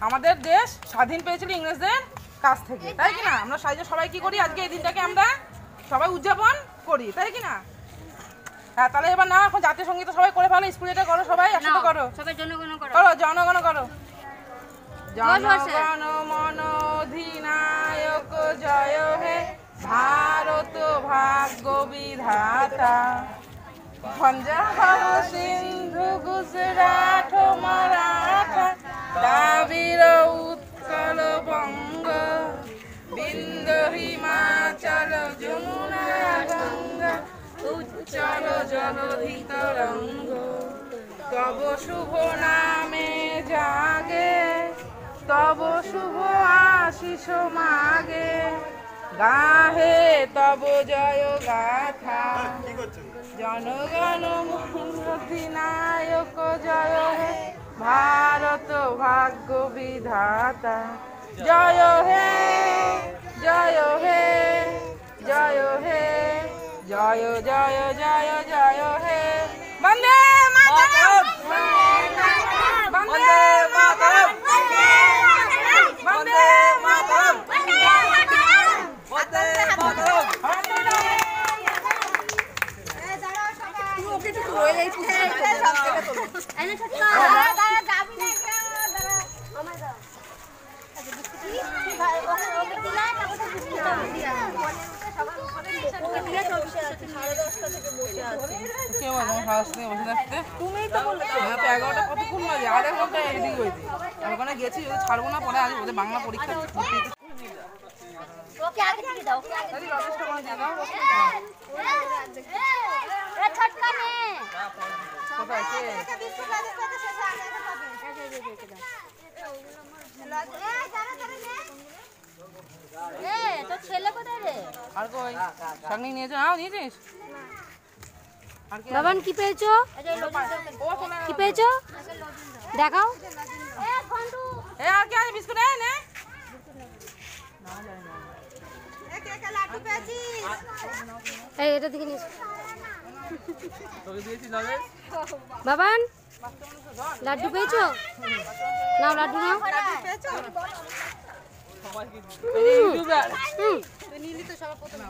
আমাদের দেশ স্বাধীন পেয়েছিল ইংরেজদের কাছ থেকে, তাই কি না? আমরা সবাই কি করি, আজকে এই দিনটাকে আমরা সবাই উদযাপন করি, তাই কি না? হ্যাঁ, তাহলে এবার না, এখন জাতীয় সঙ্গীত সবাই করে ফেলো, স্কুলেটা করো, সবাই একসাথে করো, সবাই জনগণ করো, করো জনগণ করো। জনগণ মন অধিনায়ক জয় হে ভারত ভাগ্য বিধাতা, পঞ্জাব সিন্ধু গুজরাট মারাঠা দ্রাবিড় উৎকল বঙ্গ বিন্ধ্য হিমাচল যমুনা গঙ্গা উচ্চল জলধি তরঙ্গ, তব শুভ নামে জাগে তব শুভ আশিস মাগে, গাহে তব জয় গাথা, জনগণ মন অধিনায়ক জয় হে ভারত ভাগ্য বিধাতা, জয় হে জয় হে জয় হে জয় জয় জয় জয় হে, বন্দে মাতরম, বন্দে মাতরম, বন্দে মাতরম, বন্দে মাতরম। ওখানে গেছি, যদি ছাড়বো না পরে আজ ওদের বাংলা পরীক্ষা ছেলে কোথায় রে? আর কই সঙ্গে নিয়েছো? নাও নিয়েছিস? বাবান কি পেয়েছো? কি পেয়েছো দেখাও। আর কি আছে? বিস্কুট নে। এই এটা দিকে নিস বাবান। লাড্ডু পেয়েছো? নাও লাড্ডু নাও। ইউটিউবার নীলি তো সবার প্রথমে